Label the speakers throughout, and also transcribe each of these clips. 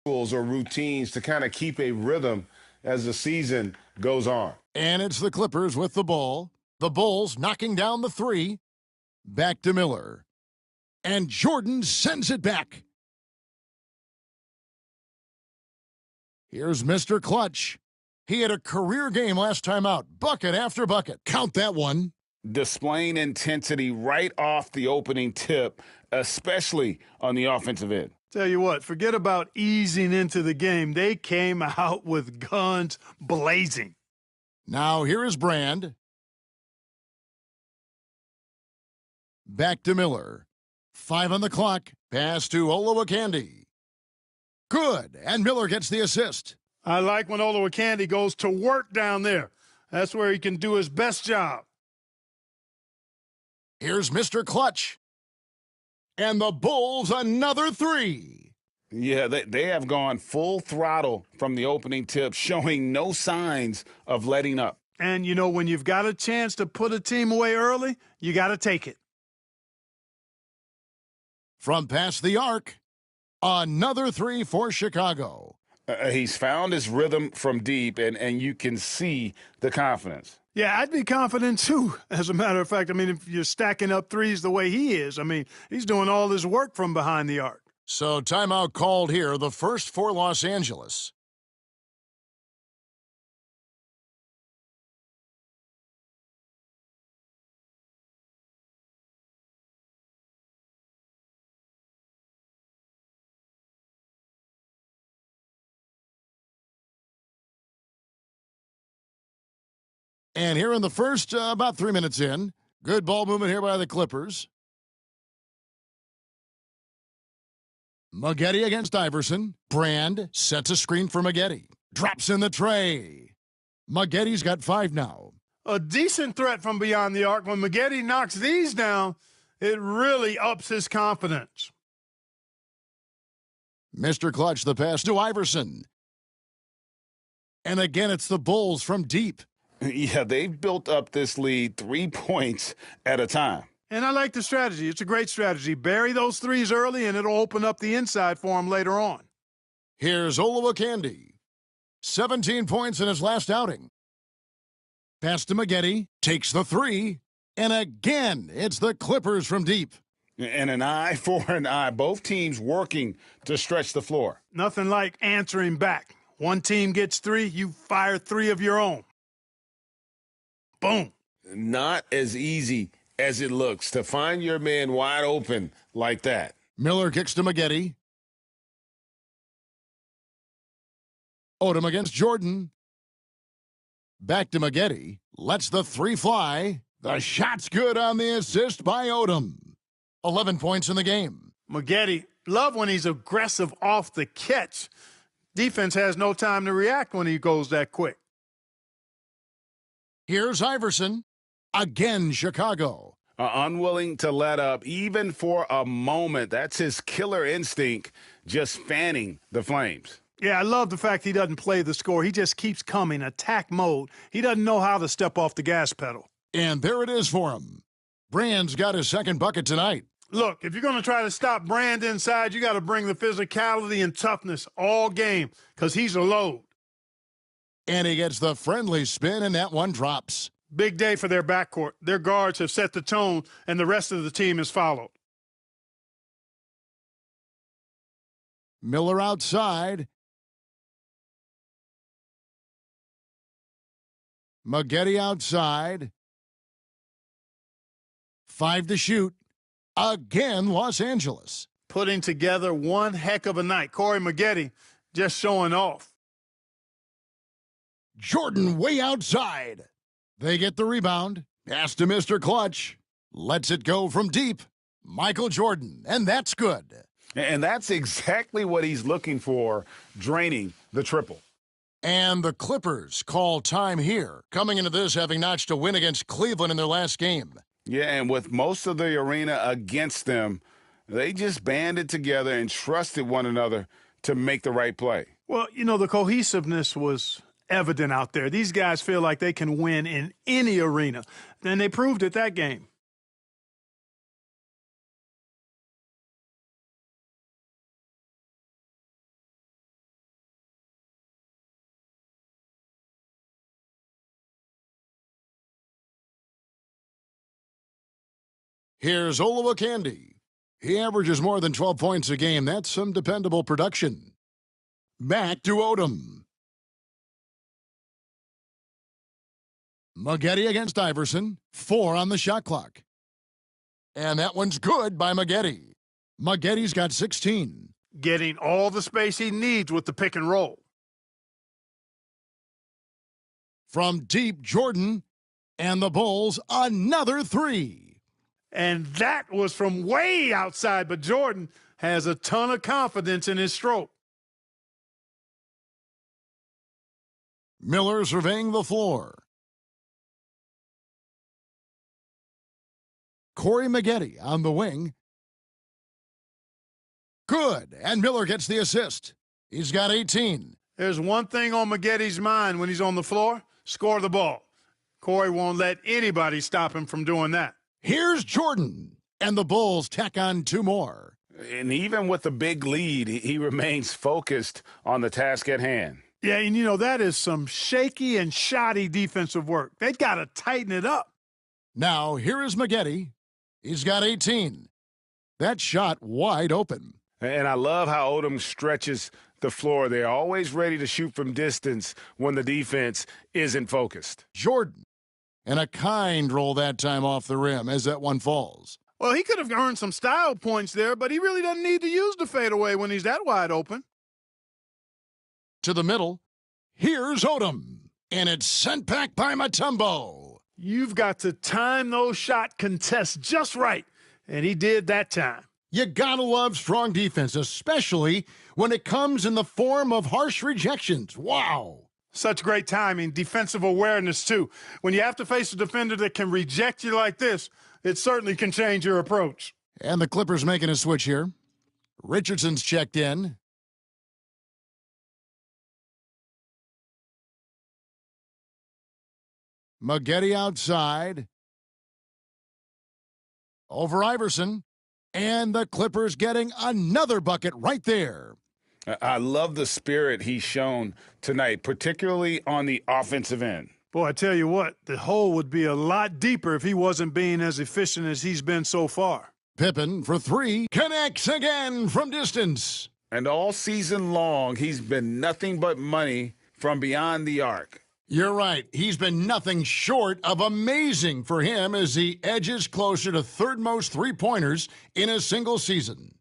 Speaker 1: or routines to kind of keep a rhythm as the season goes on.
Speaker 2: And it's the Clippers with the ball. The Bulls knocking down the three. Back to Miller. And Jordan sends it back. Here's Mr. Clutch. He had a career game last time out. Bucket after bucket. Count that one.
Speaker 1: Displaying intensity right off the opening tip, especially on the offensive end.
Speaker 3: Tell you what, forget about easing into the game. They came out with guns blazing.
Speaker 2: Now here is Brand. Back to Miller. 5 on the clock. Pass to Olowokandi. Good, and Miller gets the assist.
Speaker 3: I like when Olowokandi goes to work down there. That's where he can do his best job.
Speaker 2: Here's Mr. Clutch. And the Bulls another three.
Speaker 1: Yeah, they have gone full throttle from the opening tip, showing no signs of letting up.
Speaker 3: And, you know, when you've got a chance to put a team away early, you got to take it.
Speaker 2: From past the arc, another three for Chicago.
Speaker 1: He's found his rhythm from deep, and you can see the confidence.
Speaker 3: Yeah, I'd be confident, too, as a matter of fact. I mean, if you're stacking up threes the way he is, I mean, he's doing all his work from behind the arc.
Speaker 2: So timeout called here, the first for Los Angeles. And here in the first, about 3 minutes in, good ball movement here by the Clippers. Maggette against Iverson. Brand sets a screen for Maggette. Drops in the tray. Maggette's got 5 now.
Speaker 3: A decent threat from beyond the arc. When Maggette knocks these down, it really ups his confidence.
Speaker 2: Mr. Clutch, the pass to Iverson. And again, it's the Bulls from deep.
Speaker 1: Yeah, they've built up this lead 3 points at a time.
Speaker 3: And I like the strategy. It's a great strategy. Bury those threes early, and it'll open up the inside for him later on.
Speaker 2: Here's Olowokandi. 17 points in his last outing. Pass to Maggette. Takes the three. And again, it's the Clippers from deep.
Speaker 1: And an eye for an eye. Both teams working to stretch the floor.
Speaker 3: Nothing like answering back. One team gets 3, you fire 3 of your own. Boom.
Speaker 1: Not as easy as it looks to find your man wide open like that.
Speaker 2: Miller kicks to Maggette. Odom against Jordan. Back to Maggette. Lets the three fly. The shot's good on the assist by Odom. 11 points in the game.
Speaker 3: Maggette, love when he's aggressive off the catch. Defense has no time to react when he goes that quick.
Speaker 2: Here's Iverson. Again, Chicago.
Speaker 1: Unwilling to let up, even for a moment. That's his killer instinct, just fanning the flames.
Speaker 3: Yeah, I love the fact he doesn't play the score. He just keeps coming, attack mode. He doesn't know how to step off the gas pedal.
Speaker 2: And there it is for him. Brand's got his second bucket tonight.
Speaker 3: Look, if you're going to try to stop Brand inside, you got to bring the physicality and toughness all game because he's a load.
Speaker 2: And he gets the friendly spin, and that one drops.
Speaker 3: Big day for their backcourt. Their guards have set the tone, and the rest of the team has followed.
Speaker 2: Miller outside. Maggette outside. 5 to shoot. Again, Los Angeles.
Speaker 3: Putting together one heck of a night. Corey Maggette just showing off.
Speaker 2: Jordan way outside. They get the rebound. Pass to Mr. Clutch. Lets it go from deep. Michael Jordan, and that's good.
Speaker 1: And that's exactly what he's looking for, draining the triple.
Speaker 2: And the Clippers call time here, coming into this having notched a win against Cleveland in their last game.
Speaker 1: Yeah, and with most of the arena against them, they just banded together and trusted one another to make the right play.
Speaker 3: Well, you know, the cohesiveness was evident out there. These guys feel like they can win in any arena, and they proved it that game.
Speaker 2: Here's Olowokandi. He averages more than 12 points a game. That's some dependable production. Back to Odom. Maggette against Iverson. 4 on the shot clock. And that one's good by Maggette. Maggette's got 16.
Speaker 3: Getting all the space he needs with the pick and roll.
Speaker 2: From deep, Jordan. And the Bulls, another 3.
Speaker 3: And that was from way outside, but Jordan has a ton of confidence in his stroke.
Speaker 2: Miller surveying the floor. Corey Maggette on the wing. Good, and Miller gets the assist. He's got 18.
Speaker 3: There's one thing on Maggette's mind when he's on the floor: score the ball. Corey won't let anybody stop him from doing that.
Speaker 2: Here's Jordan, and the Bulls tack on 2 more.
Speaker 1: And even with a big lead, he remains focused on the task at hand.
Speaker 3: Yeah, and that is some shaky and shoddy defensive work. They got to tighten it up.
Speaker 2: Now, here is Maggette. He's got 18. That shot wide open.
Speaker 1: And I love how Odom stretches the floor. They're always ready to shoot from distance when the defense isn't focused.
Speaker 2: Jordan, and a kind roll that time off the rim as that one falls.
Speaker 3: Well, he could have earned some style points there, but he really doesn't need to use the fadeaway when he's that wide open.
Speaker 2: To the middle, here's Odom, and it's sent back by Mutombo.
Speaker 3: You've got to time those shot contests just right, and he did that time.
Speaker 2: You gotta love strong defense, especially when it comes in the form of harsh rejections. Wow.
Speaker 3: Such great timing, defensive awareness, too. When you have to face a defender that can reject you like this, it certainly can change your approach.
Speaker 2: And the Clippers making a switch here. Richardson's checked in. Maggette outside. Over Iverson. And the Clippers getting another bucket right there.
Speaker 1: I love the spirit he's shown tonight, particularly on the offensive end.
Speaker 3: Boy, I tell you what, the hole would be a lot deeper if he wasn't being as efficient as he's been so far.
Speaker 2: Pippen for 3. Connects again from distance.
Speaker 1: And all season long, he's been nothing but money from beyond the arc.
Speaker 2: You're right. He's been nothing short of amazing for him as he edges closer to third most three-pointers in a single season.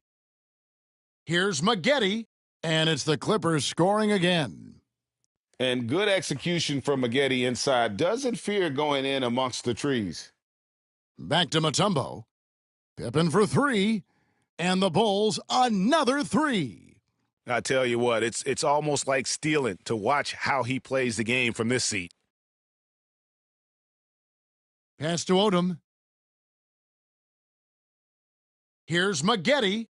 Speaker 2: Here's Maggette, and it's the Clippers scoring again.
Speaker 1: And good execution from Maggette inside. Doesn't fear going in amongst the trees.
Speaker 2: Back to Mutombo. Pippen for 3, and the Bulls another 3.
Speaker 1: I tell you what, it's almost like stealing to watch how he plays the game from this seat.
Speaker 2: Pass to Odom. Here's Maggette.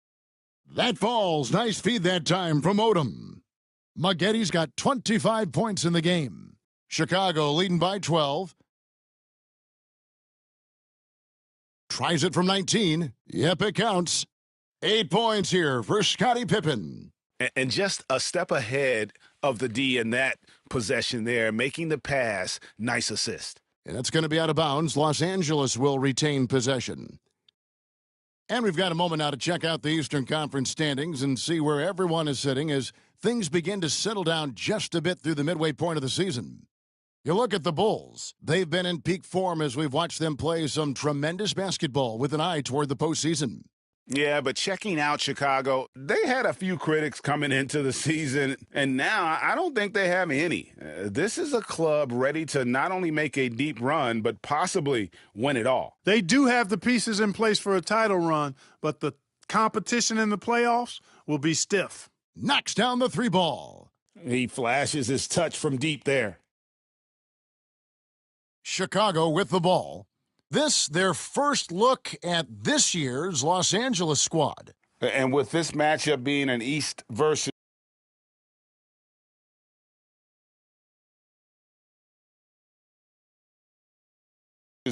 Speaker 2: That falls. Nice feed that time from Odom. Maggette's got 25 points in the game. Chicago leading by 12. Tries it from 19. Yep, it counts. 8 points here for Scottie Pippen.
Speaker 1: And just a step ahead of the D in that possession there, making the pass. Nice assist.
Speaker 2: And that's going to be out of bounds. Los Angeles will retain possession. And we've got a moment now to check out the Eastern Conference standings and see where everyone is sitting as things begin to settle down just a bit through the midway point of the season. You look at the Bulls. They've been in peak form as we've watched them play some tremendous basketball with an eye toward the postseason.
Speaker 1: Yeah, but checking out Chicago, they had a few critics coming into the season, and now I don't think they have any. This is a club ready to not only make a deep run, but possibly win it all.
Speaker 3: They do have the pieces in place for a title run, but the competition in the playoffs will be stiff.
Speaker 2: Knocks down the 3 ball.
Speaker 1: He flashes his touch from deep there.
Speaker 2: Chicago with the ball. This, their first look at this year's Los Angeles squad.
Speaker 1: And with this matchup being an East versus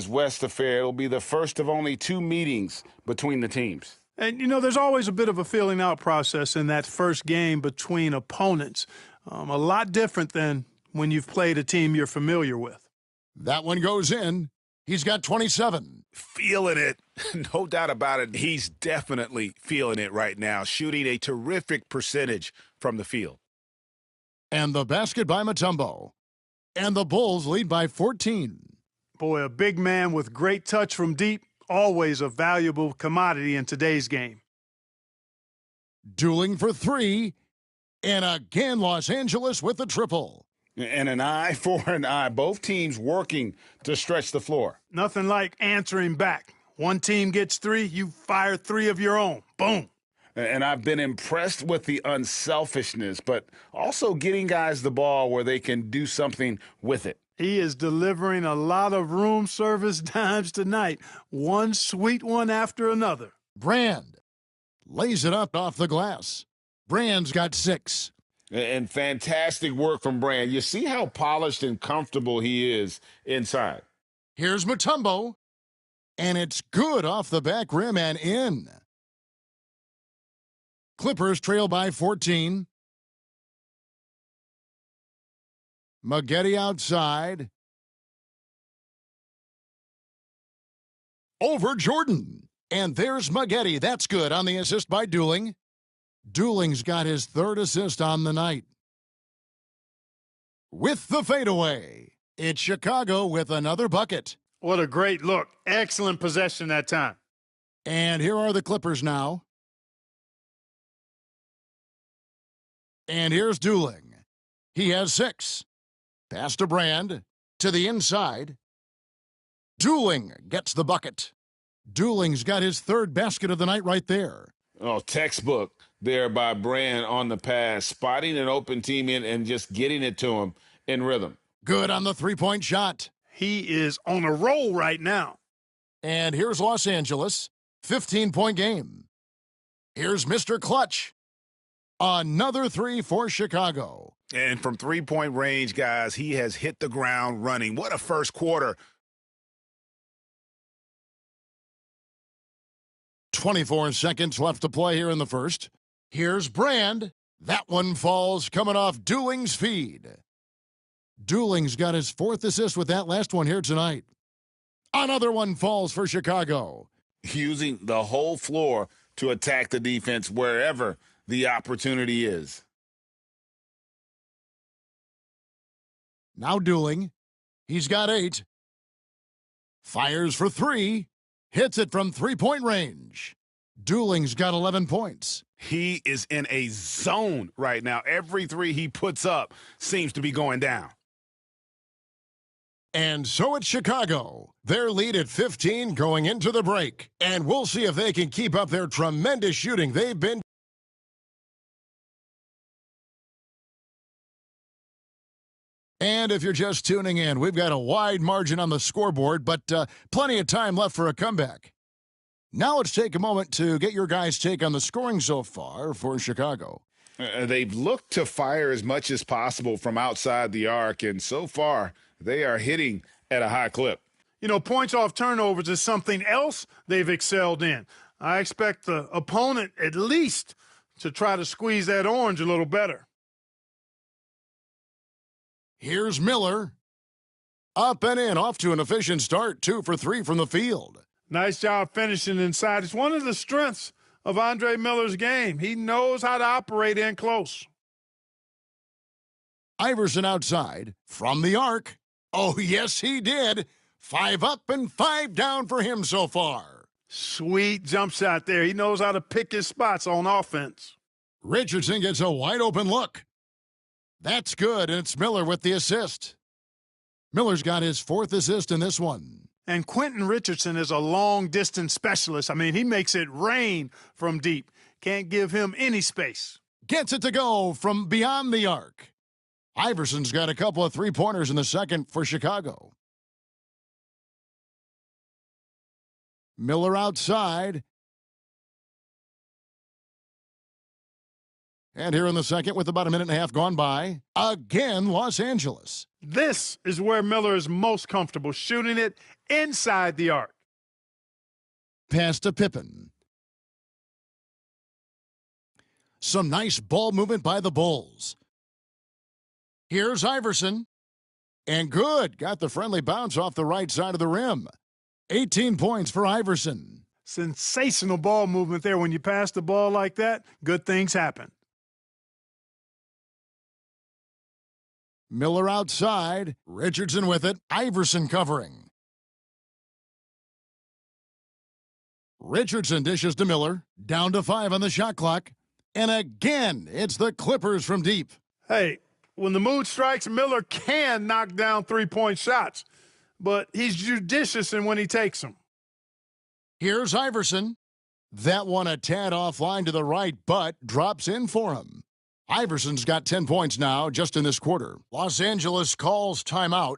Speaker 1: West affair, it'll be the first of only 2 meetings between the teams.
Speaker 3: And, there's always a bit of a feeling out process in that first game between opponents. A lot different than when you've played a team you're familiar with.
Speaker 2: That one goes in. He's got 27.
Speaker 1: Feeling it. No doubt about it. He's definitely feeling it right now, shooting a terrific percentage from the field.
Speaker 2: And the basket by Mutombo. And the Bulls lead by 14.
Speaker 3: Boy, a big man with great touch from deep, always a valuable commodity in today's game.
Speaker 2: Dueling for three. And again, Los Angeles with the triple.
Speaker 1: And an eye for an eye. Both teams working to stretch the floor.
Speaker 3: Nothing like answering back. One team gets three, you fire three of your own. Boom.
Speaker 1: And I've been impressed with the unselfishness, but also getting guys the ball where they can do something with it.
Speaker 3: He is delivering a lot of room service dimes tonight. One sweet one after another.
Speaker 2: Brand lays it up off the glass. Brand's got 6.
Speaker 1: And fantastic work from Brand. You see how polished and comfortable he is inside.
Speaker 2: Here's Mutombo. And it's good off the back rim and in. Clippers trail by 14. Maggette outside. Over Jordan. And there's Maggette. That's good on the assist by Dooling. Dooling's got his 3rd assist on the night. With the fadeaway, it's Chicago with another bucket.
Speaker 3: What a great look. Excellent possession that time.
Speaker 2: And here are the Clippers now. And here's Dooling. He has 6. Pass to Brand. To the inside. Dooling gets the bucket. Dooling's got his 3rd basket of the night right there.
Speaker 1: Oh, textbook there by Brand on the pass, spotting an open team in and just getting it to him in rhythm.
Speaker 2: Good on the 3-point shot.
Speaker 3: He is on a roll right now.
Speaker 2: And here's Los Angeles, 15-point game. Here's Mr. Clutch. Another 3 for Chicago.
Speaker 1: And from 3-point range, guys, he has hit the ground running. What a first quarter.
Speaker 2: 24 seconds left to play here in the first. Here's Brand. That one falls coming off Dooling's feed. Dooling's got his 4th assist with that last one here tonight. Another one falls for Chicago.
Speaker 1: Using the whole floor to attack the defense wherever the opportunity is.
Speaker 2: Now Dooling. He's got 8. Fires for 3. Hits it from 3-point range. Dooling's got 11 points.
Speaker 1: He is in a zone right now. Every 3 he puts up seems to be going down.
Speaker 2: And so it's Chicago. Their lead at 15 going into the break. And we'll see if they can keep up their tremendous shooting they've been. And if you're just tuning in, we've got a wide margin on the scoreboard, but plenty of time left for a comeback. Now let's take a moment to get your guys' take on the scoring so far for Chicago.
Speaker 1: They've looked to fire as much as possible from outside the arc, and so far they are hitting at a high clip.
Speaker 3: You know, points off turnovers is something else they've excelled in. I expect the opponent at least to try to squeeze that orange a little better.
Speaker 2: Here's Miller. Up and in, off to an efficient start. 2 for 3 from the field.
Speaker 3: Nice job finishing inside. It's one of the strengths of Andre Miller's game. He knows how to operate in close.
Speaker 2: Iverson outside from the arc. Oh, yes, he did. 5 up and 5 down for him so far.
Speaker 3: Sweet jump shot there. He knows how to pick his spots on offense.
Speaker 2: Richardson gets a wide open look. That's good, and it's Miller with the assist. Miller's got his 4th assist in this one.
Speaker 3: And Quentin Richardson is a long-distance specialist. I mean, he makes it rain from deep. Can't give him any space.
Speaker 2: Gets it to go from beyond the arc. Iverson's got a couple of 3-pointers in the second for Chicago. Miller outside. And here in the second, with about a minute and a half gone by, again, Los Angeles.
Speaker 3: This is where Miller is most comfortable, shooting it inside the arc.
Speaker 2: Pass to Pippen. Some nice ball movement by the Bulls. Here's Iverson. And good. Got the friendly bounce off the right side of the rim. 18 points for Iverson.
Speaker 3: Sensational ball movement there. When you pass the ball like that, good things happen.
Speaker 2: Miller outside. Richardson with it. Iverson covering. Richardson dishes to Miller. Down to 5 on the shot clock. And again, it's the Clippers from deep.
Speaker 3: Hey, when the mood strikes, Miller can knock down three-point shots, but he's judicious in when he takes them.
Speaker 2: Here's Iverson. That one a tad offline to the right, but drops in for him. Iverson's got 10 points now just in this quarter. Los Angeles calls timeout.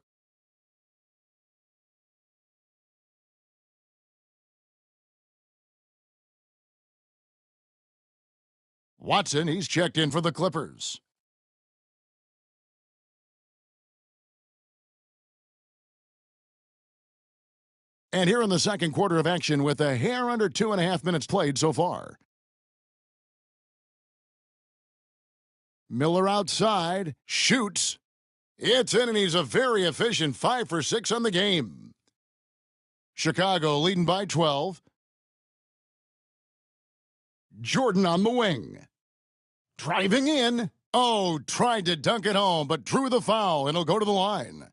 Speaker 2: Watson, he's checked in for the Clippers. And here in the second quarter of action with a hair under 2.5 minutes played so far. Miller outside, shoots. It's in, and he's a very efficient 5 for 6 on the game. Chicago leading by 12. Jordan on the wing. Driving in. Oh, tried to dunk it home, but drew the foul, and he'll go to the line.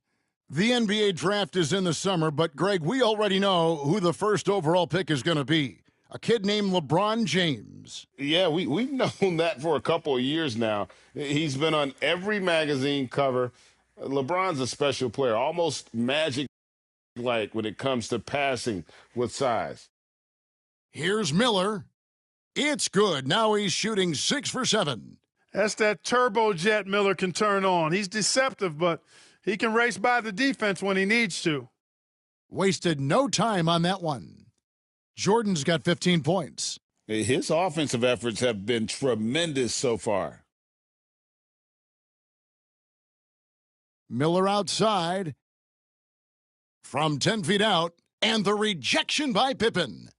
Speaker 2: The NBA draft is in the summer, but, Greg, we already know who the first overall pick is going to be. A kid named LeBron James.
Speaker 1: Yeah, we've known that for a couple of years now. He's been on every magazine cover. LeBron's a special player, almost magic-like when it comes to passing with size.
Speaker 2: Here's Miller. It's good. Now he's shooting 6 for 7.
Speaker 3: That's that turbojet Miller can turn on. He's deceptive, but he can race by the defense when he needs to.
Speaker 2: Wasted no time on that one. Jordan's got 15 points.
Speaker 1: His offensive efforts have been tremendous so far.
Speaker 2: Miller outside. From 10 feet out, and the rejection by Pippen.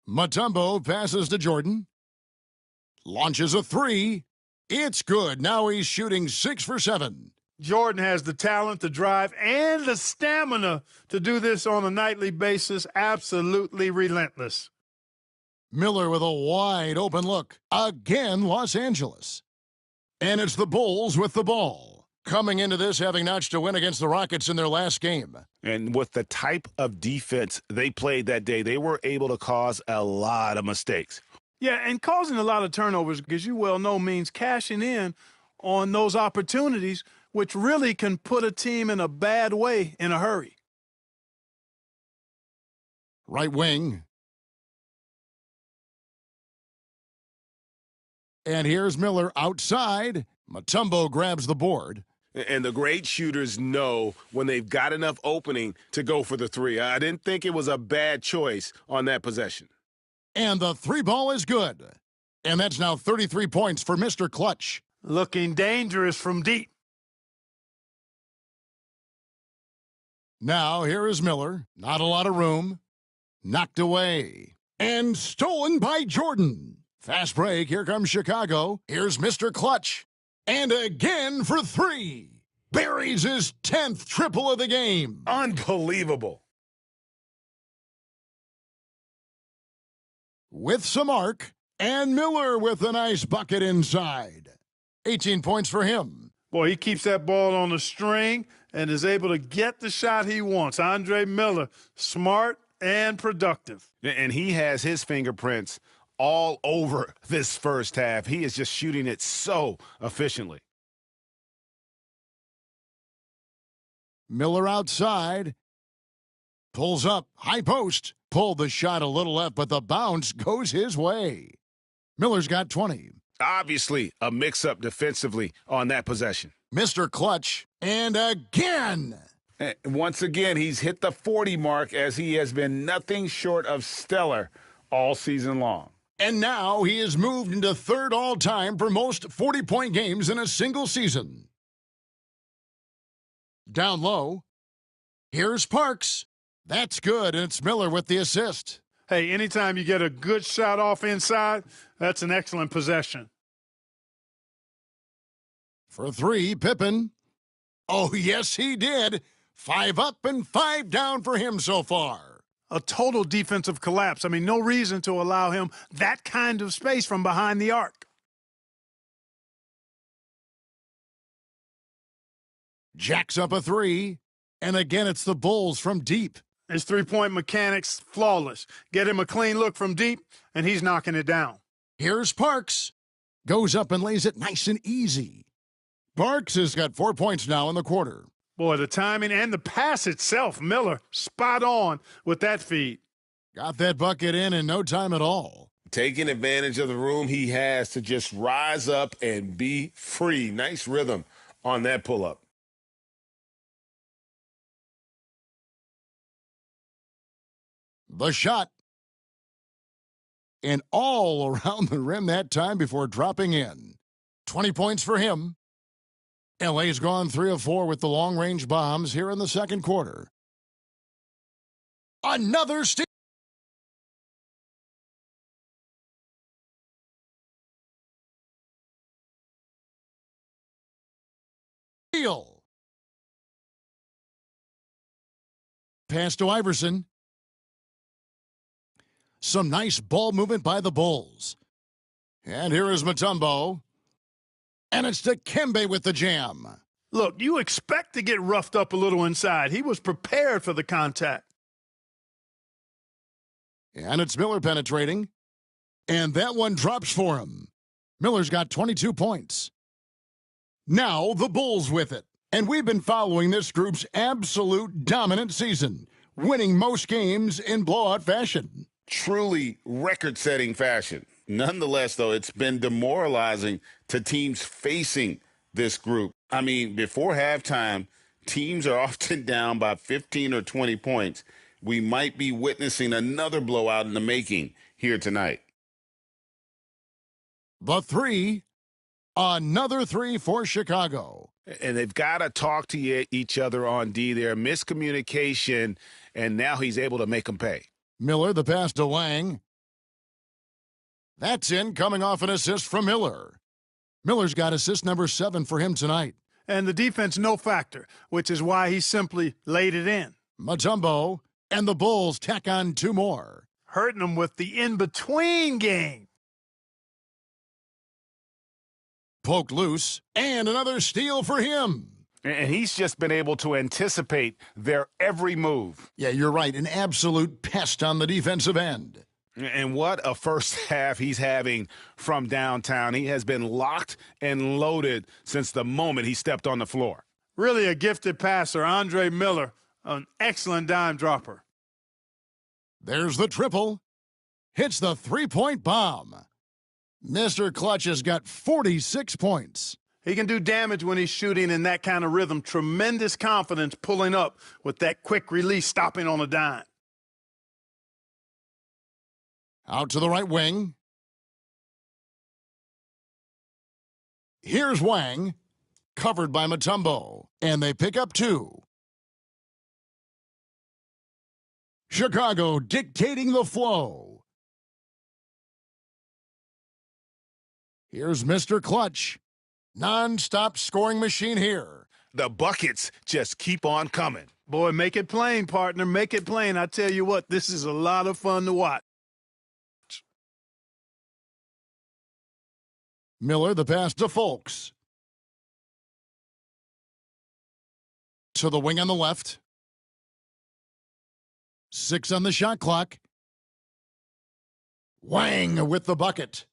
Speaker 2: Mutombo passes to Jordan. Launches a 3. It's good. Now he's shooting 6 for 7.
Speaker 3: Jordan has the talent, the drive, and the stamina to do this on a nightly basis. Absolutely relentless.
Speaker 2: Miller with a wide open look. Again, Los Angeles. And it's the Bulls with the ball. Coming into this having notched a win against the Rockets in their last game.
Speaker 1: And with the type of defense they played that day, they were able to cause a lot of mistakes.
Speaker 3: Yeah, and causing a lot of turnovers, as you well know, means cashing in on those opportunities, which really can put a team in a bad way in a hurry.
Speaker 2: Right wing. And here's Miller outside. Mutombo grabs the board.
Speaker 1: And the great shooters know when they've got enough opening to go for the 3. I didn't think it was a bad choice on that possession.
Speaker 2: And the 3 ball is good. And that's now 33 points for Mr. Clutch.
Speaker 3: Looking dangerous from deep.
Speaker 2: Now here is Miller. Not a lot of room. Knocked away. And stolen by Jordan. Fast break. Here comes Chicago. Here's Mr. Clutch. And again for 3. Buries his 10th triple of the game.
Speaker 1: Unbelievable.
Speaker 2: With some arc. And Miller with a nice bucket inside. 18 points for him.
Speaker 3: Boy, he keeps that ball on the string and is able to get the shot he wants. Andre Miller, smart and productive.
Speaker 1: And he has his fingerprints all over this first half. He is just shooting it so efficiently.
Speaker 2: Miller outside. Pulls up. High post. Pulled the shot a little left, but the bounce goes his way. Miller's got 20.
Speaker 1: Obviously, a mix-up defensively on that possession.
Speaker 2: Mr. Clutch. And again.
Speaker 1: Once again, he's hit the 40 mark as he has been nothing short of stellar all season long.
Speaker 2: And now he has moved into third all-time for most 40-point games in a single season. Down low. Here's Parks. That's good, and it's Miller with the assist.
Speaker 3: Hey, anytime you get a good shot off inside, that's an excellent possession.
Speaker 2: For 3, Pippen. Oh, yes, he did. 5 up and 5 down for him so far.
Speaker 3: A total defensive collapse. I mean, no reason to allow him that kind of space from behind the arc.
Speaker 2: Jacks up a 3, and again it's the Bulls from deep.
Speaker 3: His three-point mechanics, flawless. Get him a clean look from deep, and he's knocking it down.
Speaker 2: Here's Parks. Goes up and lays it nice and easy. Parks has got 4 points now in the quarter.
Speaker 3: Boy, the timing and the pass itself, Miller, spot on with that feed.
Speaker 2: Got that bucket in no time at all.
Speaker 1: Taking advantage of the room he has to just rise up and be free. Nice rhythm on that pull-up.
Speaker 2: The shot. And all around the rim that time before dropping in. 20 points for him. LA's gone 3 of 4 with the long-range bombs here in the second quarter. Another steal. Pass to Iverson. Some nice ball movement by the Bulls. And here is Mutombo. And it's Dikembe with the jam.
Speaker 3: Look, you expect to get roughed up a little inside. He was prepared for the contact.
Speaker 2: And it's Miller penetrating. And that one drops for him. Miller's got 22 points. Now the Bulls with it. And we've been following this group's absolute dominant season, winning most games in blowout fashion.
Speaker 1: Truly record-setting fashion. Nonetheless, though, it's been demoralizing to teams facing this group. I mean, before halftime, teams are often down by 15 or 20 points. We might be witnessing another blowout in the making here tonight.
Speaker 2: The 3, another 3 for Chicago.
Speaker 1: And they've got to talk to each other on D there. Miscommunication, and now he's able to make them pay.
Speaker 2: Miller, the pass to Wang. That's in, coming off an assist from Miller. Miller's got assist number 7 for him tonight.
Speaker 3: And the defense, no factor, which is why he simply laid it in.
Speaker 2: Mutombo, and the Bulls tack on 2 more.
Speaker 3: Hurting them with the in-between game.
Speaker 2: Poked loose, and another steal for him.
Speaker 1: And he's just been able to anticipate their every move.
Speaker 2: Yeah, you're right. An absolute pest on the defensive end.
Speaker 1: And what a first half he's having from downtown. He has been locked and loaded since the moment he stepped on the floor.
Speaker 3: Really a gifted passer, Andre Miller, an excellent dime dropper.
Speaker 2: There's the triple. Hits the 3-point bomb. Mr. Clutch has got 46 points.
Speaker 3: He can do damage when he's shooting in that kind of rhythm. Tremendous confidence pulling up with that quick release, stopping on a dime.
Speaker 2: Out to the right wing. Here's Wang, covered by Mutombo, and they pick up 2. Chicago dictating the flow. Here's Mr. Clutch. Non-stop scoring machine here.
Speaker 1: The buckets just keep on coming.
Speaker 3: Boy, make it plain, partner. Make it plain. I tell you what, this is a lot of fun to watch.
Speaker 2: Miller, the pass to Fulks. To the wing on the left. 6 on the shot clock. Wang with the bucket.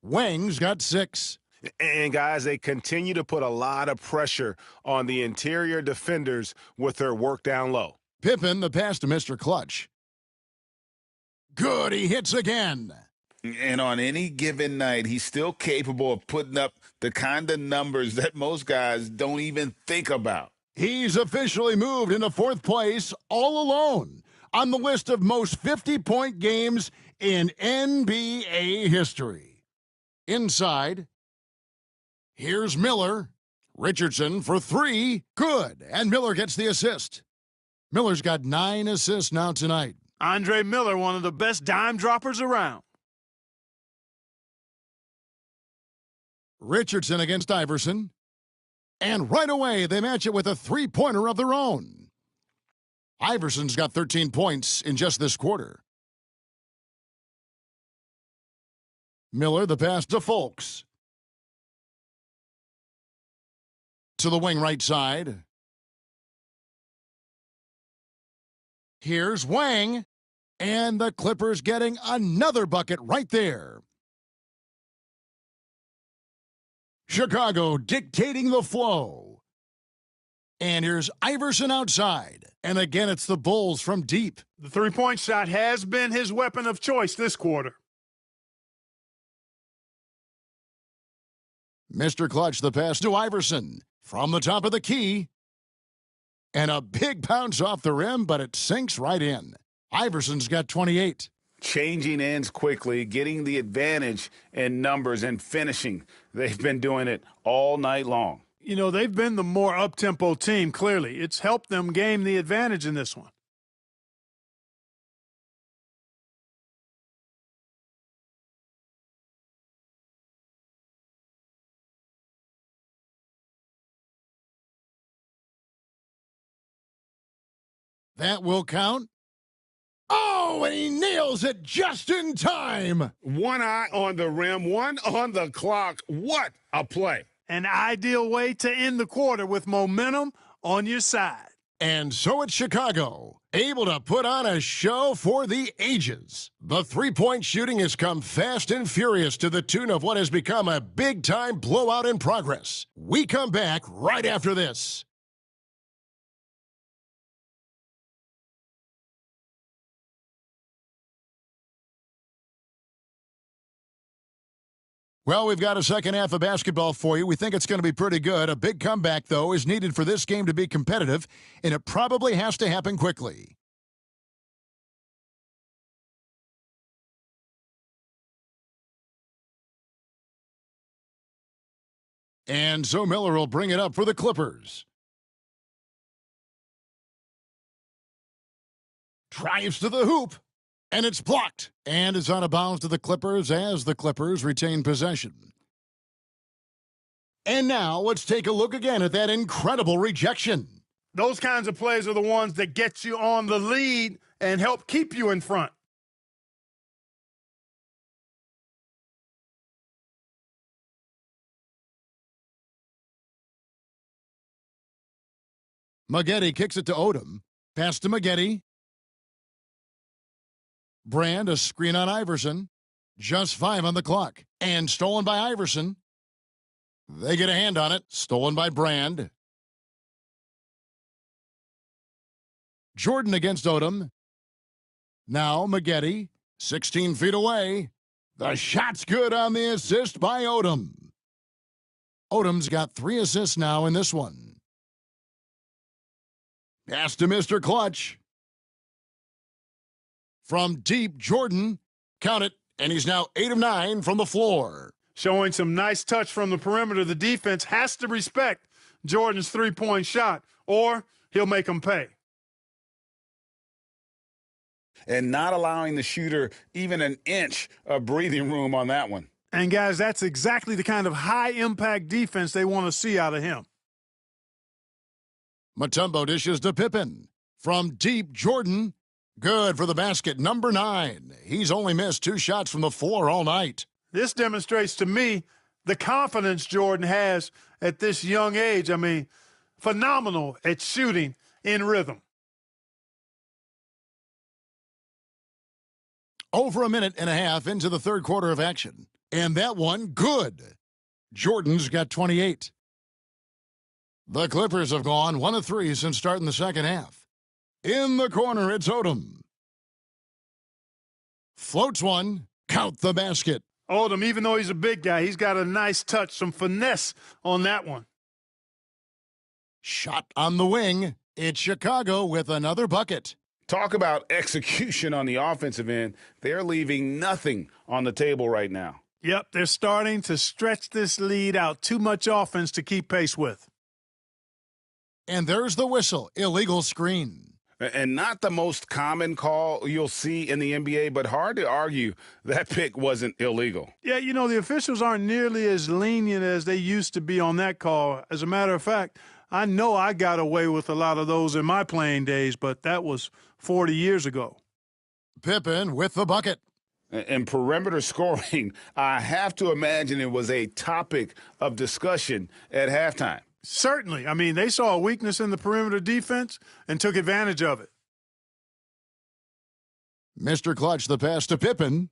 Speaker 2: Wang's got 6.
Speaker 1: And, guys, they continue to put a lot of pressure on the interior defenders with their work down low.
Speaker 2: Pippen, the pass to Mr. Clutch. Good, he hits again.
Speaker 1: And on any given night, he's still capable of putting up the kind of numbers that most guys don't even think about.
Speaker 2: He's officially moved into 4th place all alone on the list of most 50-point games in NBA history. Inside, here's Miller. Richardson for 3. Good. And Miller gets the assist. Miller's got 9 assists now tonight.
Speaker 3: Andre Miller, one of the best dime droppers around.
Speaker 2: Richardson against Iverson. And right away, they match it with a three-pointer of their own. Iverson's got 13 points in just this quarter. Miller, the pass to Fulks. To the wing right side. Here's Wang. And the Clippers getting another bucket right there. Chicago dictating the flow. And here's Iverson outside. And again, it's the Bulls from deep.
Speaker 3: The three-point shot has been his weapon of choice this quarter.
Speaker 2: Mr. Clutch, the pass to Iverson from the top of the key. And a big bounce off the rim, but it sinks right in. Iverson's got 28.
Speaker 1: Changing ends quickly, getting the advantage in numbers and finishing. They've been doing it all night long.
Speaker 3: You know, they've been the more up-tempo team, clearly. It's helped them gain the advantage in this one.
Speaker 2: That will count. Oh, and he nails it just in time.
Speaker 1: One eye on the rim, one on the clock. What a play.
Speaker 3: An ideal way to end the quarter with momentum on your side.
Speaker 2: And so it's Chicago, able to put on a show for the ages. The three-point shooting has come fast and furious to the tune of what has become a big-time blowout in progress. We come back right after this. Well, we've got a second half of basketball for you. We think it's going to be pretty good. A big comeback, though, is needed for this game to be competitive, and it probably has to happen quickly. And so Miller will bring it up for the Clippers. Drives to the hoop. And it's blocked. And it's out of bounds to the Clippers as the Clippers retain possession. And now let's take a look again at that incredible rejection.
Speaker 3: Those kinds of plays are the ones that get you on the lead and help keep you in front.
Speaker 2: Maggette kicks it to Odom. Pass to Maggette. Brand, a screen on Iverson. Just 5 on the clock. And stolen by Iverson. They get a hand on it. Stolen by Brand. Jordan against Odom. Now Maggette, 16 feet away. The shot's good on the assist by Odom. Odom's got 3 assists now in this one. Pass to Mr. Clutch. From deep, Jordan, count it, and he's now 8 of 9 from the floor.
Speaker 3: Showing some nice touch from the perimeter. The defense has to respect Jordan's three-point shot, or he'll make them pay.
Speaker 1: And not allowing the shooter even an inch of breathing room on that one.
Speaker 3: And, guys, that's exactly the kind of high-impact defense they want to see out of him.
Speaker 2: Mutombo dishes to Pippen. From deep, Jordan. Good for the basket, number 9. He's only missed 2 shots from the floor all night.
Speaker 3: This demonstrates to me the confidence Jordan has at this young age. I mean, phenomenal at shooting in rhythm.
Speaker 2: Over a minute and a half into the third quarter of action. And that one, good. Jordan's got 28. The Clippers have gone 1 of 3 since starting the second half. In the corner, it's Odom. Floats one. Count the basket.
Speaker 3: Odom, even though he's a big guy, he's got a nice touch, some finesse on that one.
Speaker 2: Shot on the wing. It's Chicago with another bucket.
Speaker 1: Talk about execution on the offensive end. They're leaving nothing on the table right now.
Speaker 3: Yep, they're starting to stretch this lead out. Too much offense to keep pace with.
Speaker 2: And there's the whistle. Illegal screen.
Speaker 1: And not the most common call you'll see in the NBA, but hard to argue that pick wasn't illegal.
Speaker 3: Yeah, you know, the officials aren't nearly as lenient as they used to be on that call. As a matter of fact, I know I got away with a lot of those in my playing days, but that was 40 years ago.
Speaker 2: Pippen with the bucket.
Speaker 1: And perimeter scoring, I have to imagine it was a topic of discussion at halftime.
Speaker 3: Certainly. I mean, they saw a weakness in the perimeter defense and took advantage of it.
Speaker 2: Mr. Clutch, the pass to Pippen.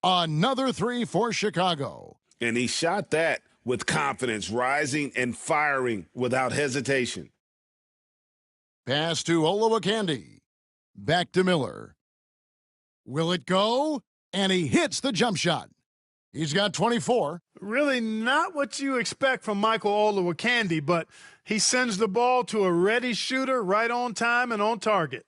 Speaker 2: Another three for Chicago.
Speaker 1: And he shot that with confidence, rising and firing without hesitation.
Speaker 2: Pass to Olowokandi. Back to Miller. Will it go? And he hits the jump shot. He's got 24.
Speaker 3: Really not what you expect from Michael Olowokandi, but he sends the ball to a ready shooter right on time and on target.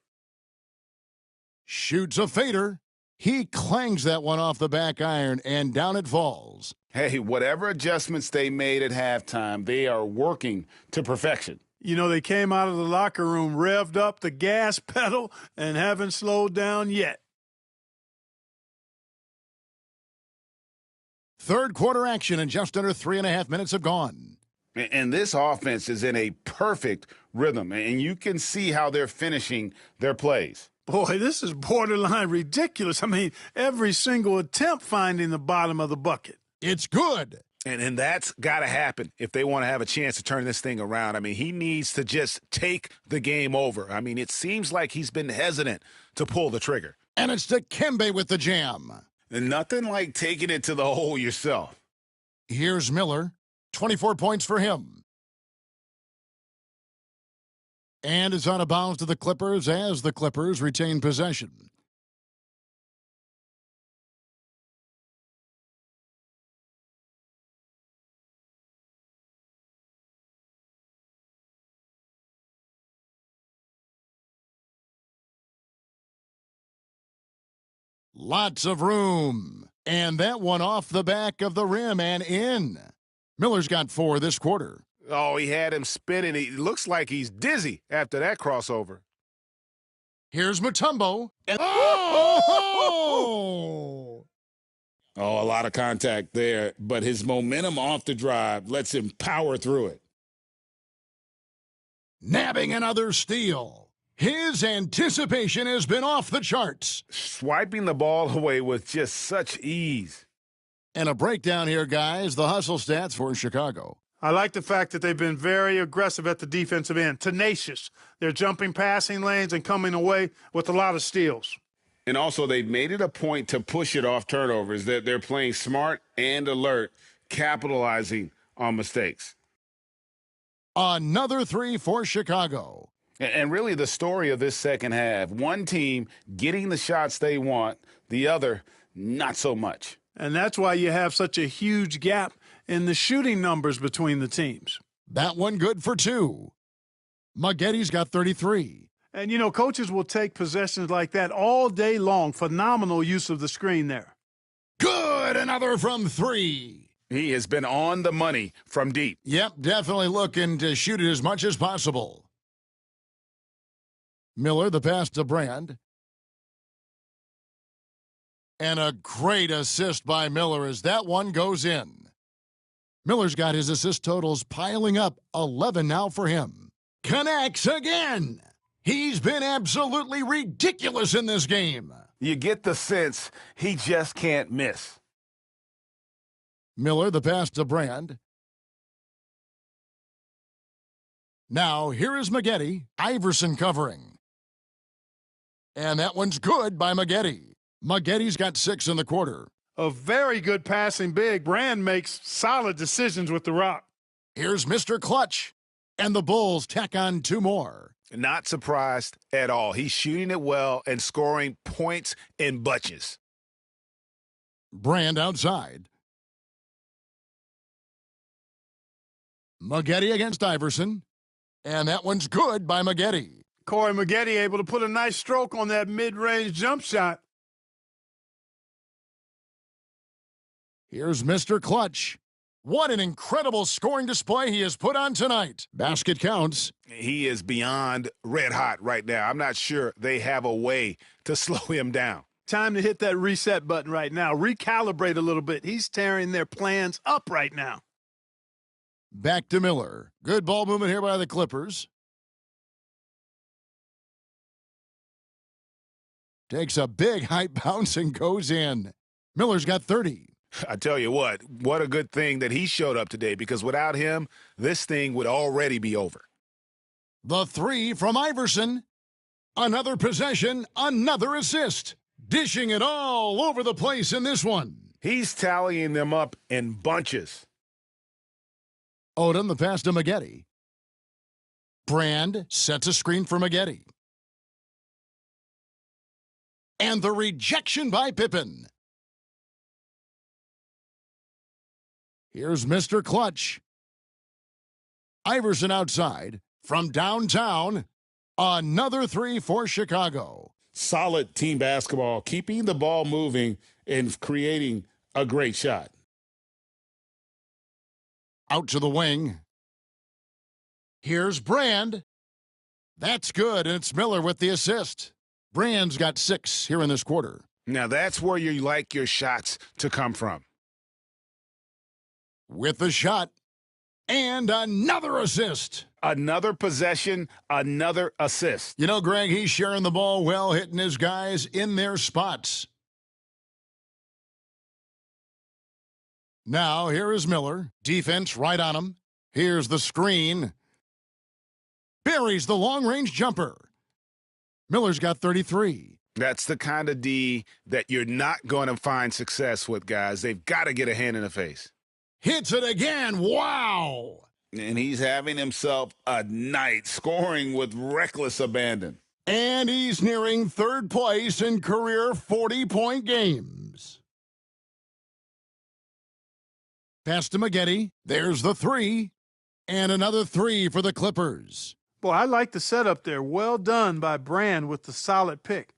Speaker 2: Shoots a fader. He clangs that one off the back iron, and down it falls.
Speaker 1: Hey, whatever adjustments they made at halftime, they are working to perfection.
Speaker 3: You know, they came out of the locker room, revved up the gas pedal, and haven't slowed down yet.
Speaker 2: Third quarter action, and just under 3.5 minutes have gone.
Speaker 1: And this offense is in a perfect rhythm, and you can see how they're finishing their plays.
Speaker 3: Boy, this is borderline ridiculous. I mean, every single attempt finding the bottom of the bucket.
Speaker 2: It's good.
Speaker 1: And that's got to happen if they want to have a chance to turn this thing around. I mean, he needs to just take the game over. I mean, it seems like he's been hesitant to pull the trigger.
Speaker 2: And it's Dikembe with the jam.
Speaker 1: And nothing like taking it to the hole yourself.
Speaker 2: Here's Miller. 24 points for him. And it's out of bounds to the Clippers as the Clippers retain possession. Lots of room. And that one off the back of the rim and in. Miller's got 4 this quarter.
Speaker 1: Oh, he had him spinning. He looks like he's dizzy after that crossover.
Speaker 2: Here's Mutombo. And oh!
Speaker 1: Oh, a lot of contact there, but his momentum off the drive lets him power through it.
Speaker 2: Nabbing another steal. His anticipation has been off the charts.
Speaker 1: Swiping the ball away with just such ease.
Speaker 2: And a breakdown here, guys. The hustle stats for Chicago.
Speaker 3: I like the fact that they've been very aggressive at the defensive end, tenacious. They're jumping passing lanes and coming away with a lot of steals.
Speaker 1: And also, they've made it a point to push it off turnovers. That they're playing smart and alert, capitalizing on mistakes.
Speaker 2: Another three for Chicago.
Speaker 1: And really the story of this second half, one team getting the shots they want, the other not so much.
Speaker 3: And that's why you have such a huge gap in the shooting numbers between the teams.
Speaker 2: That one good for 2. Maggetti's got 33.
Speaker 3: And, you know, coaches will take possessions like that all day long. Phenomenal use of the screen there.
Speaker 2: Good, another from 3.
Speaker 1: He has been on the money from deep.
Speaker 2: Yep, definitely looking to shoot it as much as possible. Miller, the pass to Brand. And a great assist by Miller as that one goes in. Miller's got his assist totals piling up, 11 now for him. Connects again. He's been absolutely ridiculous in this game.
Speaker 1: You get the sense he just can't miss.
Speaker 2: Miller, the pass to Brand. Now, here is Maggetti. Iverson covering. And that one's good by Maggetti. Maggetti's got 6 in the quarter.
Speaker 3: A very good passing big. Brand makes solid decisions with the rock.
Speaker 2: Here's Mr. Clutch. And the Bulls tack on 2 more.
Speaker 1: Not surprised at all. He's shooting it well and scoring points in bunches.
Speaker 2: Brand outside. Maggetti against Iverson. And that one's good by Maggetti.
Speaker 3: Corey Maggetti able to put a nice stroke on that mid-range jump shot.
Speaker 2: Here's Mr. Clutch. What an incredible scoring display he has put on tonight. Basket counts.
Speaker 1: He is beyond red hot right now. I'm not sure they have a way to slow him down.
Speaker 3: Time to hit that reset button right now. Recalibrate a little bit. He's tearing their plans up right now.
Speaker 2: Back to Miller. Good ball movement here by the Clippers. Takes a big high bounce and goes in. Miller's got 30.
Speaker 1: I tell you what a good thing that he showed up today, because without him, this thing would already be over.
Speaker 2: The three from Iverson. Another possession, another assist. Dishing it all over the place in this one.
Speaker 1: He's tallying them up in bunches.
Speaker 2: Odom, the pass to Maggette. Brand sets a screen for Maggette. And the rejection by Pippen. Here's Mr. Clutch. Iverson outside. From downtown, another three for Chicago.
Speaker 1: Solid team basketball, keeping the ball moving and creating a great shot.
Speaker 2: Out to the wing. Here's Brand. That's good, and it's Miller with the assist. Brand's got 6 here in this quarter.
Speaker 1: Now that's where you like your shots to come from.
Speaker 2: With the shot. And another assist.
Speaker 1: Another possession, another assist.
Speaker 2: You know, Greg, he's sharing the ball well, hitting his guys in their spots. Now, here is Miller. Defense right on him. Here's the screen. Buries the long-range jumper. Miller's got 33.
Speaker 1: That's the kind of D that you're not going to find success with, guys. They've got to get a hand in the face.
Speaker 2: Hits it again. Wow.
Speaker 1: And he's having himself a night, scoring with reckless abandon.
Speaker 2: And he's nearing third place in career 40-point games. Pass to Maggette. There's the three. And another three for the Clippers.
Speaker 3: Boy, I like the setup there. Well done by Brand with the solid pick.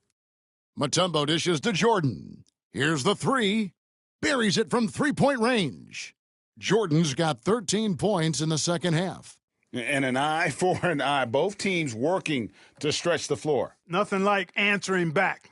Speaker 2: Mutombo dishes to Jordan. Here's the three. Buries it from three-point range. Jordan's got 13 points in the second half.
Speaker 1: And an eye for an eye. Both teams working to stretch the floor.
Speaker 3: Nothing like answering back.